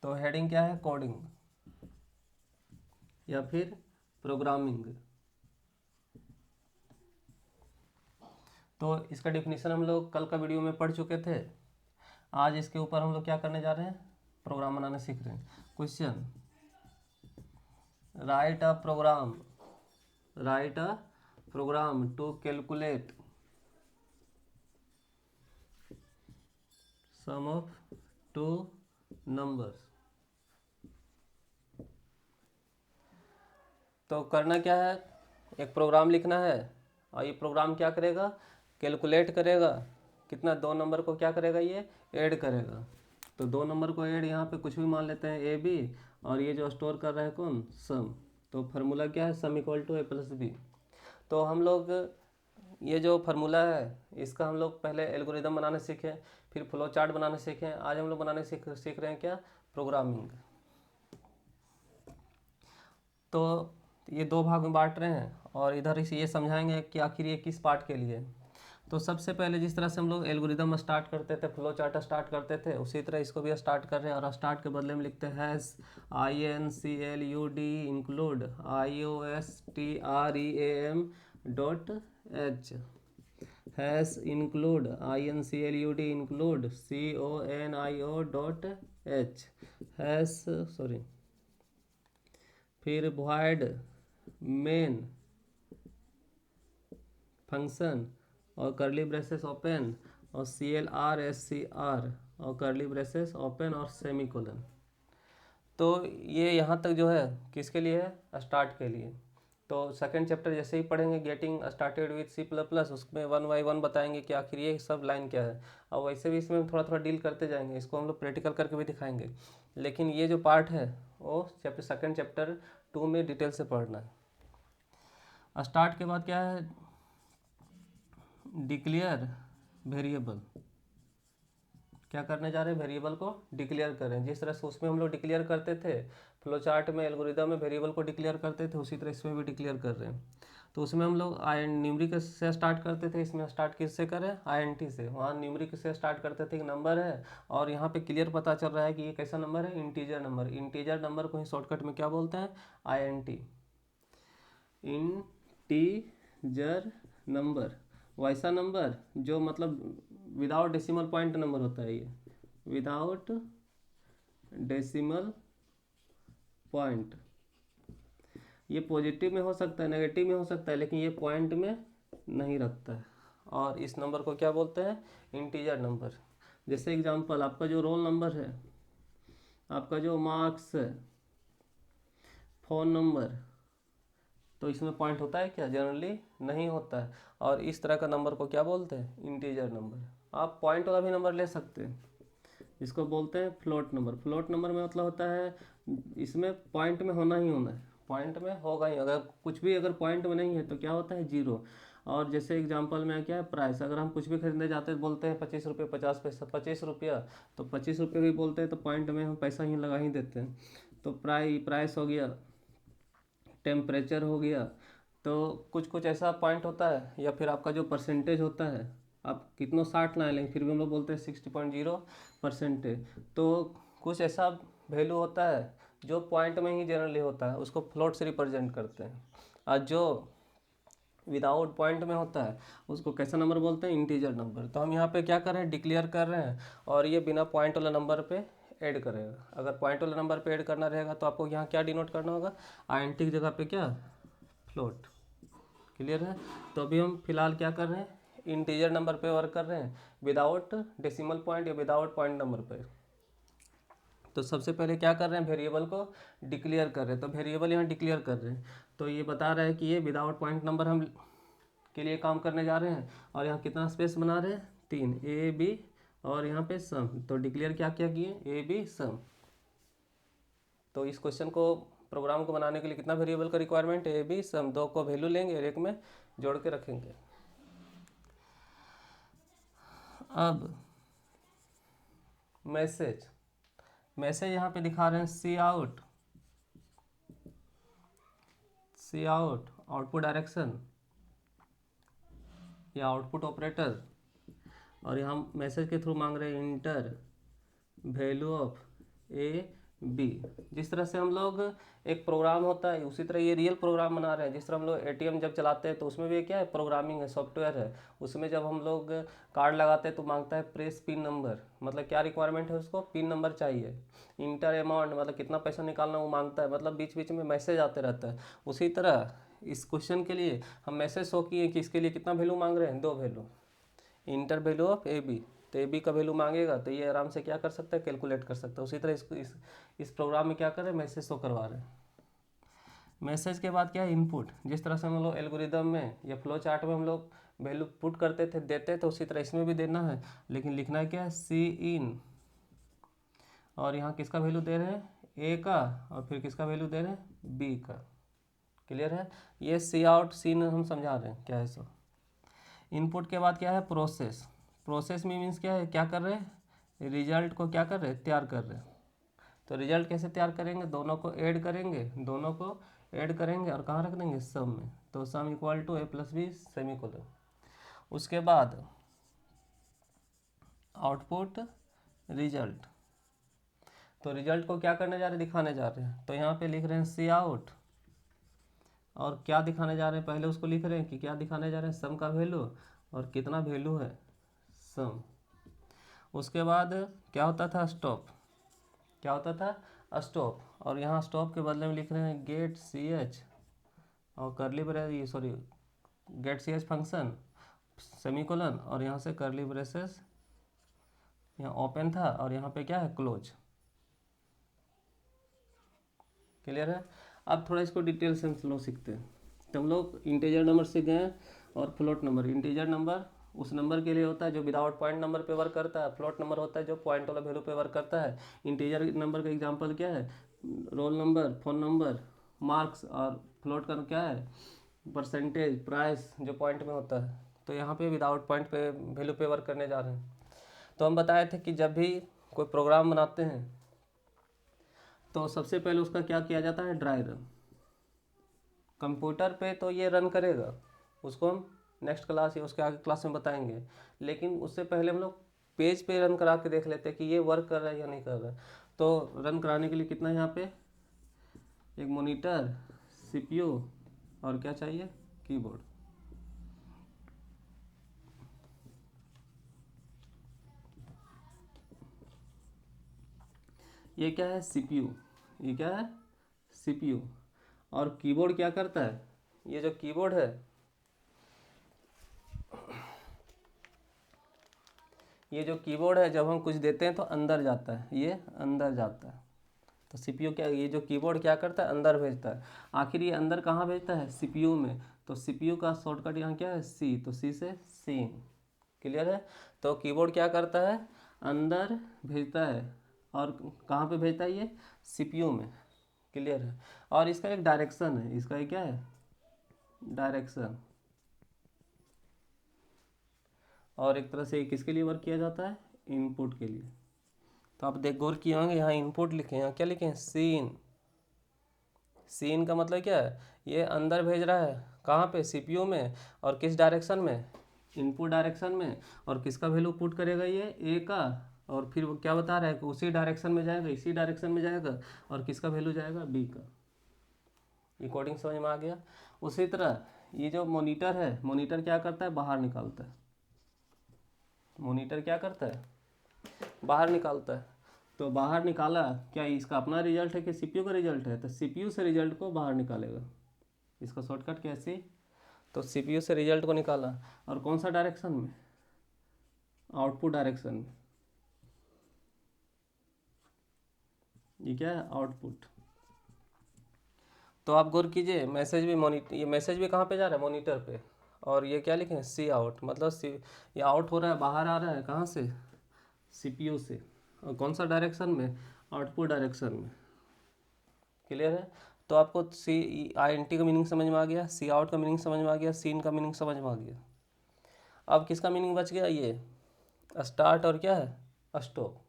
तो हेडिंग क्या है, कोडिंग या फिर प्रोग्रामिंग। तो इसका डिफिनीशन हम लोग कल का वीडियो में पढ़ चुके थे। आज इसके ऊपर हम लोग क्या करने जा रहे हैं, प्रोग्राम बनाने सीख रहे हैं। Question, write a program to calculate sum of two numbers. तो करना क्या है, एक प्रोग्राम लिखना है और ये प्रोग्राम क्या करेगा, कैलकुलेट करेगा कितना, दो नंबर को क्या करेगा, ये ऐड करेगा। तो दो नंबर को ऐड, यहाँ पे कुछ भी मान लेते हैं ए बी, और ये जो स्टोर कर रहा है कौन, सम। तो फार्मूला क्या है, sum equal to A plus B. तो हम लोग ये जो फार्मूला है इसका हम लोग पहले एल्गोरिदम बनाने सीखे, फिर फ्लो चार्ट बनाने सीखे। आज हम लोग बनाने सीख रहे हैं क्या, प्रोग्रामिंग। तो ये दो भाग में बांट रहे हैं और इधर इसे ये समझाएंगे कि आखिर ये किस पार्ट के लिए। तो सबसे पहले जिस तरह से हम लोग एल्गोरिदम स्टार्ट करते थे, फ्लो चार्ट स्टार्ट करते थे, उसी तरह इसको भी स्टार्ट कर रहे हैं। और स्टार्ट के बदले में लिखते हैं INCLUD include IOSTREAM.h, hash include INCLUD include CONIO.h, hash sorry, फिर void मेन फंक्शन और करली ब्रेसेस ओपन और CLRSCR और करली ब्रेसेस ओपन और सेमीकोलन। तो ये यहाँ तक जो है किसके लिए है, स्टार्ट के लिए। तो सेकंड चैप्टर जैसे ही पढ़ेंगे गेटिंग स्टार्टेड विथ C++, उसमें 1 बाय 1 बताएंगे कि आखिर ये सब लाइन क्या है। और वैसे भी इसमें थोड़ा थोड़ा डील करते जाएंगे, इसको हम लोग प्रैक्टिकल करके भी दिखाएंगे। लेकिन ये जो पार्ट है वो सेकंड चैप्टर 2 में डिटेल से पढ़ना है। स्टार्ट के बाद क्या है, डिक्लेयर वेरिएबल। क्या करने जा रहे हैं, वेरिएबल को डिक्लेयर करें। जिस तरह से उसमें हम लोग डिक्लेयर करते थे, फ्लो चार्ट में एल्गोरिदम में वेरिएबल को डिक्लेयर करते थे, उसी तरह इसमें भी डिक्लेयर कर रहे हैं। तो उसमें हम लोग न्यूमरिक से स्टार्ट करते थे, इसमें स्टार्ट किससे करें, INT से। वहाँ न्यूमरिक से स्टार्ट करते थे, एक नंबर है और यहाँ पे क्लियर पता चल रहा है कि ये कैसा नंबर है, इंटीजर नंबर। इंटीजर नंबर को ही शॉर्टकट में क्या बोलते हैं, INT, इंटीजर नंबर। वैसा नंबर जो मतलब विदाउट डेसिमल पॉइंट नंबर होता है, ये विदाउट डेसिमल पॉइंट। ये पॉजिटिव में हो सकता है, नेगेटिव में हो सकता है, लेकिन ये पॉइंट में नहीं रखता है। और इस नंबर को क्या बोलते हैं, इंटीजर नंबर। जैसे एग्जांपल, आपका जो रोल नंबर है, आपका जो मार्क्स है, फ़ोन नंबर, तो इसमें पॉइंट होता है क्या, जनरली नहीं होता है। और इस तरह का नंबर को क्या बोलते हैं, इंटीजर नंबर। आप पॉइंट वाला भी नंबर ले सकते हैं, इसको बोलते हैं फ्लोट नंबर। फ्लोट नंबर में मतलब होता है इसमें पॉइंट में होना ही होना है, पॉइंट में होगा ही। अगर कुछ भी अगर पॉइंट में नहीं है तो क्या होता है, जीरो। और जैसे एग्जांपल में क्या है, प्राइस। अगर हम कुछ भी खरीदने जाते हैं बोलते हैं 25 रुपये 50 पैसा, 25 रुपया, तो 25 रुपये भी बोलते हैं तो पॉइंट में हम पैसा ही लगा ही देते हैं। तो प्राइस हो गया, टेम्परेचर हो गया। तो कुछ कुछ ऐसा पॉइंट होता है, या फिर आपका जो परसेंटेज होता है, आप कितनों 60 लाए, लेकिन फिर भी हम लोग बोलते हैं 60.0%। तो कुछ ऐसा वैल्यू होता है जो पॉइंट में ही जनरली होता है, उसको फ्लोट से रिप्रेजेंट करते हैं। और जो विदाउट पॉइंट में होता है उसको कैसा नंबर बोलते हैं, इंटीजर नंबर। तो हम यहाँ पे क्या कर रहे हैं, डिक्लेयर कर रहे हैं, और ये बिना पॉइंट वाला नंबर पे ऐड करेगा। अगर पॉइंट वाला नंबर पे ऐड करना रहेगा तो आपको यहाँ क्या डिनोट करना होगा, INT की जगह पे क्या, फ्लोट। क्लियर है। तो अभी हम फिलहाल क्या कर रहे हैं, इंटीजर नंबर पे वर्क कर रहे हैं, विदाउट डेसिमल पॉइंट या विदाउट पॉइंट नंबर पे। तो सबसे पहले क्या कर रहे हैं, वेरिएबल को डिक्लेयर कर रहे हैं। तो वेरिएबल यहाँ डिक्लेयर कर रहे हैं, तो ये बता रहा है कि ये विदाउट पॉइंट नंबर हम के लिए काम करने जा रहे हैं। और यहाँ कितना स्पेस बना रहे हैं, 3, AB और यहाँ पे सम। तो डिक्लेयर क्या क्या किए, AB सम। तो इस क्वेश्चन को, प्रोग्राम को बनाने के लिए कितना वेरिएबल का रिक्वायरमेंट है, AB सम। दो को वैल्यू लेंगे और एक में जोड़ के रखेंगे। अब मैसेज यहाँ पे दिखा रहे हैं सी आउट आउटपुट डायरेक्शन या आउटपुट ऑपरेटर। और यहाँ मैसेज के थ्रू मांग रहे हैं enter value of A B. जिस तरह से हम लोग एक प्रोग्राम होता है उसी तरह ये रियल प्रोग्राम बना रहे हैं। जिस तरह हम लोग एटीएम जब चलाते हैं तो उसमें भी क्या है, प्रोग्रामिंग है, सॉफ्टवेयर है। उसमें जब हम लोग कार्ड लगाते हैं तो मांगता है प्रेस पिन नंबर, मतलब क्या रिक्वायरमेंट है, उसको पिन नंबर चाहिए। इंटर अमाउंट मतलब कितना पैसा निकालना वो मांगता है, मतलब बीच बीच में मैसेज आते रहता है। उसी तरह इस क्वेश्चन के लिए हम मैसेज शो किए कि इसके लिए कितना वैल्यू मांग रहे हैं, 2 value, enter value of A B. तो ए बी का वैल्यू मांगेगा तो ये आराम से क्या कर सकता है, कैलकुलेट कर सकता है। उसी तरह इस प्रोग्राम में क्या कर रहे हैं, मैसेज शो करवा रहे हैं। मैसेज के बाद क्या है, इनपुट। जिस तरह से हम लोग एल्गोरिदम में या फ्लो चार्ट में हम लोग वैल्यू पुट करते थे, देते थे, उसी तरह इसमें भी देना है। लेकिन लिखना है क्या है, सी इन, और यहाँ किसका वैल्यू दे रहे हैं, ए का, और फिर किसका वैल्यू दे रहे हैं, बी का। क्लियर है। ये सी आउट सीन हम समझा रहे हैं क्या है सो। इनपुट के बाद क्या है, प्रोसेस। प्रोसेस में मीन्स क्या है, क्या कर रहे हैं, रिजल्ट को क्या कर रहे हैं, तैयार कर रहे हैं। तो रिजल्ट कैसे तैयार करेंगे, दोनों को ऐड करेंगे, दोनों को ऐड करेंगे और कहाँ रख देंगे, सम में। तो sum equal to A plus B semicolon. उसके बाद आउटपुट रिजल्ट। तो रिजल्ट को क्या करने जा रहे हैं, दिखाने जा रहे हैं। तो यहाँ पे लिख रहे हैं सी आउट, और क्या दिखाने जा रहे हैं, पहले उसको लिख रहे हैं कि क्या दिखाने जा रहे हैं, सम का वैल्यू, और कितना वैल्यू है, सम। उसके बाद क्या होता था, स्टॉप। क्या होता था, स्टॉप। और यहाँ स्टॉप के बदले में लिख रहे हैं गेट सी एच, और curly brace, sorry, get C H function semicolon, और यहाँ से करली ब्रेसेस, यहाँ ओपन था और यहाँ पे क्या है, क्लोज। क्लियर है। अब थोड़ा इसको डिटेल से हम लोग सीखते हैं। तो हम लोग इंटीजर नंबर सीख गए और फ्लोट नंबर। इंटीजर नंबर उस नंबर के लिए होता है जो विदाउट पॉइंट नंबर पे वर्क करता है। फ्लोट नंबर होता है जो पॉइंट वाला वैल्यू पे वर्क करता है। इंटीजर नंबर का एग्जांपल क्या है, roll number, phone number, marks. और फ्लोट का क्या है, परसेंटेज, प्राइस, जो पॉइंट में होता है। तो यहाँ पे विदाउट पॉइंट पे वैल्यू पे वर्क करने जा रहे हैं। तो हम बताए थे कि जब भी कोई प्रोग्राम बनाते हैं तो सबसे पहले उसका क्या किया जाता है, ड्राई रन। कंप्यूटर पे तो ये रन करेगा, उसको हम नेक्स्ट क्लास या उसके आगे क्लास में बताएंगे। लेकिन उससे पहले हम लोग पेज पे रन करा के देख लेते हैं कि ये वर्क कर रहा है या नहीं कर रहा है। तो रन कराने के लिए कितना यहाँ पे, एक मॉनिटर, सीपीयू, और क्या चाहिए, कीबोर्ड। ये क्या है, सीपीयू। ये क्या है, सीपीयू। और कीबोर्ड क्या करता है, ये जो कीबोर्ड है, ये जो कीबोर्ड है जब हम कुछ देते हैं तो अंदर जाता है, ये अंदर जाता है। तो सीपीयू क्या, ये जो कीबोर्ड क्या करता है, अंदर भेजता है। आखिर ये अंदर कहाँ भेजता है, सीपीयू में। तो सीपीयू का शॉर्टकट यहाँ क्या है, सी। तो सी से सीन। क्लियर है। तो कीबोर्ड क्या करता है, अंदर भेजता है। और कहाँ पे भेजता है, ये सीपीयू में। क्लियर है। और इसका एक डायरेक्शन है, इसका एक क्या है, डायरेक्शन। और एक तरह से किसके लिए वर्क किया जाता है, इनपुट के लिए। तो आप देख गौर किए होंगे, यहाँ इनपुट लिखे हैं, यहाँ क्या लिखे हैं, सीन। सीन का मतलब क्या है, ये अंदर भेज रहा है, कहाँ पे, सीपीयू में। और किस डायरेक्शन में, इनपुट डायरेक्शन में। और किसका वैल्यू पुट करेगा, ये ए का। और फिर वो क्या बता रहा है कि उसी डायरेक्शन में जाएगा, इसी डायरेक्शन में जाएगा। और किसका वैल्यू जाएगा, बी का। ये कोडिंग समझ में आ गया। उसी तरह ये जो मॉनिटर है, मॉनिटर क्या करता है, बाहर निकालता है। मॉनिटर क्या करता है, बाहर निकालता है। तो बाहर निकाला, क्या इसका अपना रिजल्ट है कि सीपीयू का रिजल्ट है, तो सीपीयू से रिजल्ट को बाहर निकालेगा। इसका शॉर्टकट कैसे, तो सीपीयू से रिजल्ट को निकाला, और कौन सा डायरेक्शन में, आउटपुट डायरेक्शन में। ये क्या है, आउटपुट। तो आप गौर कीजिए, मैसेज भी मॉनिटर, ये मैसेज भी कहाँ पे जा रहा है, मॉनिटर पे। और ये क्या लिखे हैं, सी आउट, मतलब सी, ये आउट हो रहा है, बाहर आ रहा है, कहाँ से, सीपीयू से। और कौन सा डायरेक्शन में, आउटपुट डायरेक्शन में। क्लियर है। तो आपको सी आई एन टी का मीनिंग समझ में आ गया, सी आउट का मीनिंग समझ में आ गया, सीन का मीनिंग समझ में आ गया। अब किसका मीनिंग बच गया, ये स्टार्ट और क्या है, स्टॉप।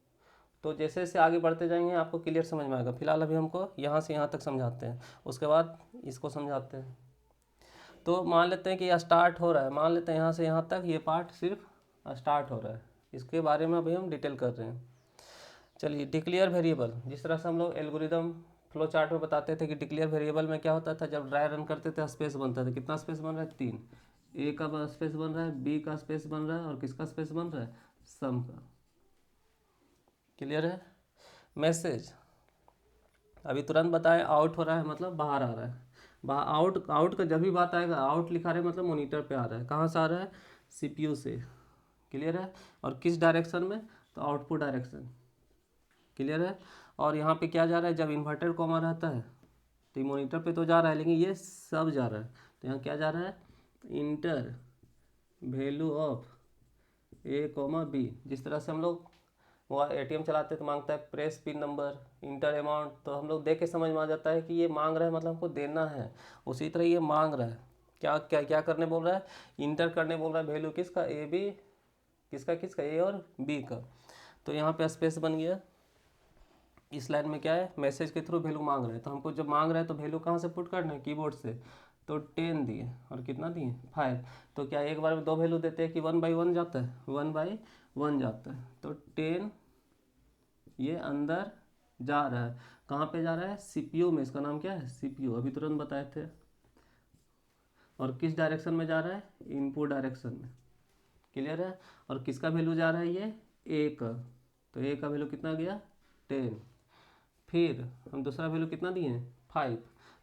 तो जैसे जैसे आगे बढ़ते जाएंगे आपको क्लियर समझ में आएगा। फिलहाल अभी हमको यहाँ से यहाँ तक समझाते हैं, उसके बाद इसको समझाते हैं। तो मान लेते हैं कि यह स्टार्ट हो रहा है, मान लेते हैं यहाँ से यहाँ तक ये पार्ट सिर्फ स्टार्ट हो रहा है। इसके बारे में अभी हम डिटेल कर रहे हैं। चलिए डिक्लेयर वेरिएबल, जिस तरह से हम लोग एल्गोरिदम फ्लो चार्ट में बताते थे कि डिक्लेयर वेरिएबल में क्या होता था, जब ड्राई रन करते थे स्पेस बनता था। कितना स्पेस बन रहा है? 3। ए का स्पेस बन रहा है, बी का स्पेस बन रहा है, और किसका स्पेस बन रहा है? सम का। क्लियर है? मैसेज अभी तुरंत बताएं, आउट हो रहा है मतलब बाहर आ रहा है। आउट आउट का जब भी बात आएगा, आउट लिखा रहे मतलब मॉनिटर पे आ रहा है। कहाँ से आ रहा है? सीपीयू से। क्लियर है? और किस डायरेक्शन में? तो आउटपुट डायरेक्शन। क्लियर है? और यहाँ पे क्या जा रहा है? जब इन्वर्टेड कॉमा रहता है तो ये मॉनिटर पे तो जा रहा है, लेकिन ये सब जा रहा है। तो यहाँ क्या जा रहा है? Enter value of a comma b. जिस तरह से हम लोग वो एटीएम चलाते तो मांगता है press pin number, inter amount, तो हम लोग देख के समझ में आ जाता है कि ये मांग रहा है मतलब हमको देना है। उसी तरह ये मांग रहा है, क्या क्या क्या करने बोल रहा है? इंटर करने बोल रहा है वैल्यू किसका? ए बी, किसका किसका? ए और बी का। तो यहाँ पे स्पेस बन गया। इस लाइन में क्या है? मैसेज के थ्रू वैल्यू मांग रहे हैं, तो हमको जब मांग रहा है तो वैल्यू कहाँ से पुट करना है? कीबोर्ड से। तो 10 दिए, और कितना दिए? 5। तो क्या एक बार में 2 वैल्यू देते हैं कि 1/1 जाता है? 1/1 जाता है। तो 10 ये अंदर जा रहा है। कहाँ पे जा रहा है? सीपीयू में। इसका नाम क्या है? सीपीयू, अभी तुरंत बताए थे। और किस डायरेक्शन में जा रहा है? इनपुट डायरेक्शन में। क्लियर है? और किसका वैल्यू जा रहा है? ये ए का। तो ए का वैल्यू कितना गया? 10। फिर हम दूसरा वैल्यू कितना दिए हैं? 5।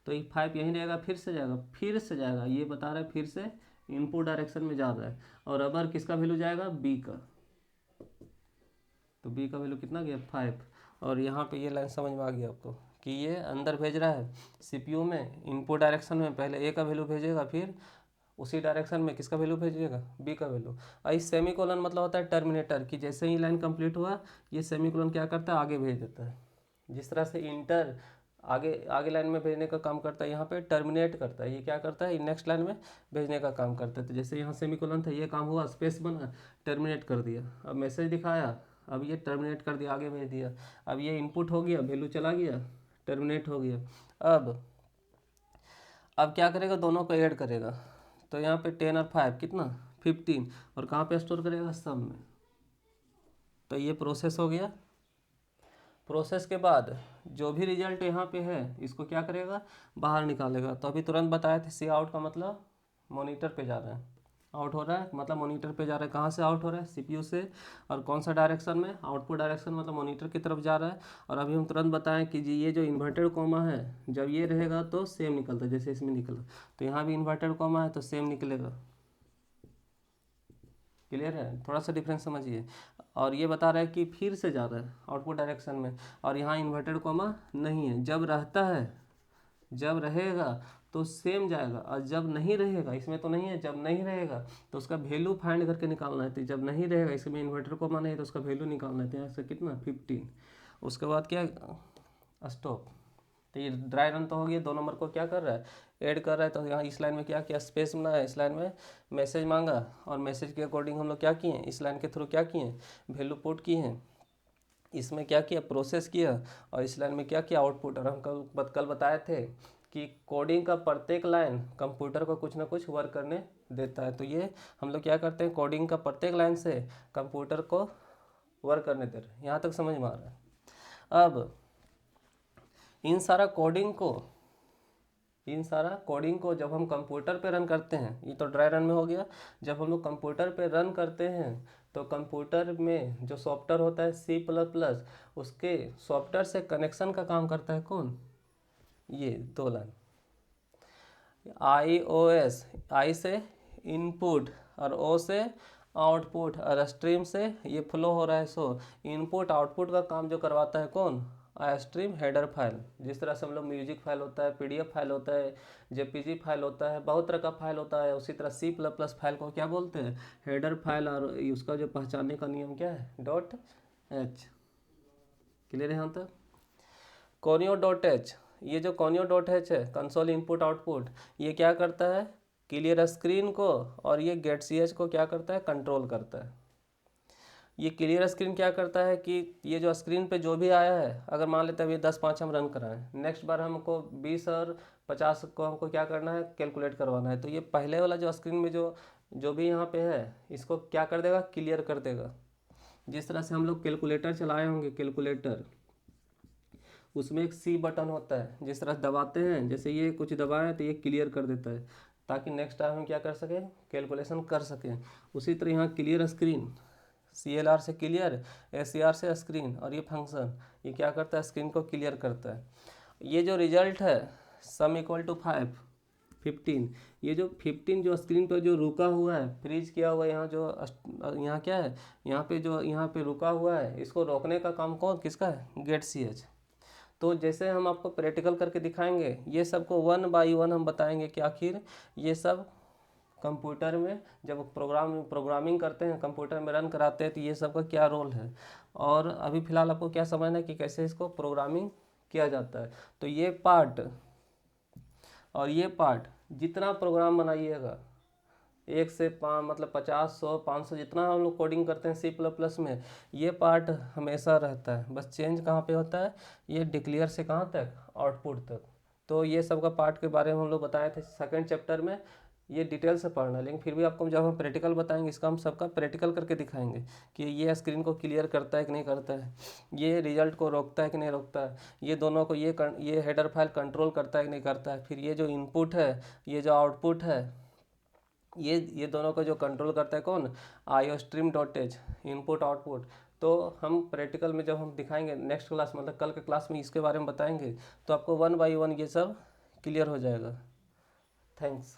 तो ये 5 यहीं रहेगा, फिर से जाएगा, फिर से जाएगा, ये बता रहा है फिर से इनपुट डायरेक्शन में जा रहा है। और अबर किसका वैल्यू जाएगा? बी का। तो बी का वैल्यू कितना गया? 5। और यहाँ पे ये लाइन समझ में आ गया आपको कि ये अंदर भेज रहा है सीपीयू में इनपुट डायरेक्शन में। पहले ए का वैल्यू भेजेगा, फिर उसी डायरेक्शन में किसका वैल्यू भेजिएगा? बी का वैल्यू। और इस सेमीकोलन मतलब होता है टर्मिनेटर, कि जैसे ही लाइन कंप्लीट हुआ ये सेमीकोलन क्या करता है? आगे भेज देता है। जिस तरह से इंटर आगे आगे लाइन में भेजने का काम करता है, यहाँ पे टर्मिनेट करता है। ये क्या करता है? नेक्स्ट लाइन में भेजने का काम करता है। तो जैसे यहाँ सेमीकोलन था, ये काम हुआ, स्पेस बना, टर्मिनेट कर दिया। अब मैसेज दिखाया, अब ये टर्मिनेट कर दिया, आगे भेज दिया। अब ये इनपुट हो गया, वैल्यू चला गया, टर्मिनेट हो गया। अब क्या करेगा? दोनों को ऐड करेगा। तो यहाँ पे 10 और 5 कितना? 15। और कहाँ पे स्टोर करेगा? सम में। तो ये प्रोसेस हो गया। प्रोसेस के बाद जो भी रिजल्ट यहाँ पे है इसको क्या करेगा? बाहर निकालेगा। तो अभी तुरंत बताया थे सी आउट का मतलब मॉनिटर पे जा रहा है, आउट हो रहा है मतलब मॉनिटर पे जा रहा है। कहाँ से आउट हो रहा है? सीपीयू से। और कौन सा डायरेक्शन में? आउटपुट डायरेक्शन, मतलब मॉनिटर की तरफ जा रहा है। और अभी हम तुरंत बताएं कि जी ये जो इन्वर्टेड कॉमा है, जब ये रहेगा तो सेम निकलता है जैसे इसमें निकला। तो यहाँ भी इन्वर्टेड कॉमा है तो सेम निकलेगा। क्लियर है? थोड़ा सा डिफरेंस समझिए। और ये बता रहा है कि फिर से जा रहा है आउटपुट डायरेक्शन में, और यहाँ इन्वर्टेड कॉमा नहीं है। जब रहता है, जब रहेगा तो सेम जाएगा, और जब नहीं रहेगा, इसमें तो नहीं है, जब नहीं रहेगा तो उसका वैल्यू फाइंड करके निकालना है। तो जब नहीं रहेगा, इसमें इन्वर्टर कॉमा नहीं है तो उसका वैल्यू निकालना है। तो यहाँ से कितना? 15। उसके बाद क्या? स्टॉप। तो ये ड्राई रन तो हो गया। 2 नंबर को क्या कर रहा है? ऐड कर रहा है। तो यहाँ इस लाइन में क्या किया? स्पेस बनाया। इस लाइन में मैसेज मांगा, और मैसेज के अकॉर्डिंग हम लोग क्या किए? इस लाइन के थ्रू क्या किए? वैल्यू पुट किए हैं। इसमें क्या किया? प्रोसेस किया। और इस लाइन में क्या किया? आउटपुट। और हम कल बताए थे कि कोडिंग का प्रत्येक लाइन कंप्यूटर को कुछ ना कुछ वर्क करने देता है। तो ये हम लोग क्या करते हैं? कोडिंग का प्रत्येक लाइन से कंप्यूटर को वर्क करने दे रहे हैं। यहाँ तक समझ में आ रहा है? अब इन सारा कोडिंग को जब हम कंप्यूटर पे रन करते हैं, ये तो ड्राई रन में हो गया। जब हम लोग कंप्यूटर पे रन करते हैं तो कंप्यूटर में जो सॉफ्टवेयर होता है C++, उसके सॉफ्टवेयर से कनेक्शन का काम करता है कौन? ये 2 लाइन। iOS, आई से इनपुट और ओ से आउटपुट, और स्ट्रीम से ये फ्लो हो रहा है। सो इनपुट आउटपुट का काम जो करवाता है कौन? Stream header file. जिस तरह से हम लोग म्यूजिक फाइल होता है, पीडीएफ फाइल होता है, जेपीजी फाइल होता है, बहुत तरह का फाइल होता है, उसी तरह C++ फाइल को क्या बोलते हैं? Header file. और उसका जो पहचानने का नियम क्या है? .h। क्लियर है यहाँ तक? conio.h, ये जो conio.h है, कंसोल इनपुट आउटपुट, ये क्या करता है? क्लियर स्क्रीन को और ये getch को क्या करता है? कंट्रोल करता है। ये क्लियर स्क्रीन क्या करता है कि ये जो स्क्रीन पे जो भी आया है, अगर मान लेते हैं अभी 10-5 हम रन कराएं, नेक्स्ट बार हमको 20 और 50 को हमको क्या करना है? कैलकुलेट करवाना है। तो ये पहले वाला जो स्क्रीन में जो भी यहाँ पे है, इसको क्या कर देगा? क्लियर कर देगा। जिस तरह से हम लोग कैलकुलेटर चलाए होंगे, कैलकुलेटर उसमें एक सी बटन होता है, जिस तरह से दबाते हैं, जैसे ये कुछ दबाया तो ये क्लियर कर देता है ताकि नेक्स्ट टाइम हम क्या कर सकें, कैलकुलेशन कर सकें। उसी तरह यहाँ क्लियर स्क्रीन, CLR से क्लियर, SCR से स्क्रीन, और ये फंक्शन ये क्या करता है, स्क्रीन को क्लियर करता है। ये जो रिजल्ट है सम इक्वल टू 15, ये जो 15 जो स्क्रीन पर जो रुका हुआ है, फ्रीज किया हुआ है, यहाँ जो यहाँ क्या है, यहाँ पे जो यहाँ पे रुका हुआ है, इसको रोकने का काम कौन किसका है, गेट CH। तो जैसे हम आपको प्रैक्टिकल करके दिखाएंगे, ये सबको 1 बाई 1 हम बताएंगे कि आखिर ये सब कंप्यूटर में जब प्रोग्रामिंग करते हैं, कंप्यूटर में रन कराते हैं, तो ये सब का क्या रोल है, और अभी फ़िलहाल आपको क्या समझना है कि कैसे इसको प्रोग्रामिंग किया जाता है। तो ये पार्ट और ये पार्ट जितना प्रोग्राम बनाइएगा, 1 से 5 मतलब 50, 100, 500 जितना हम लोग कोडिंग करते हैं C++ में, ये पार्ट हमेशा रहता है। बस चेंज कहाँ पे होता है, ये डिक्लेयर से कहाँ तक, आउटपुट तक। तो ये सब का पार्ट के बारे में हम लोग बताए थे सेकंड चैप्टर में, ये डिटेल से पढ़ना है। लेकिन फिर भी आपको जब हम प्रैक्टिकल बताएंगे, इसका हम सबका प्रैक्टिकल करके दिखाएंगे कि ये स्क्रीन को क्लियर करता है कि नहीं करता है, ये रिजल्ट को रोकता है कि नहीं रोकता है, ये दोनों को ये हेडर फाइल कंट्रोल करता है कि नहीं करता है, फिर ये जो इनपुट है, ये जो आउटपुट है, ये दोनों को जो कंट्रोल करता है कौन, iostream.h, इनपुट आउटपुट। तो हम प्रैक्टिकल में जब हम दिखाएंगे नेक्स्ट क्लास, मतलब कल के क्लास में इसके बारे में बताएंगे, तो आपको 1 बाई 1 ये सब क्लियर हो जाएगा। थैंक्स।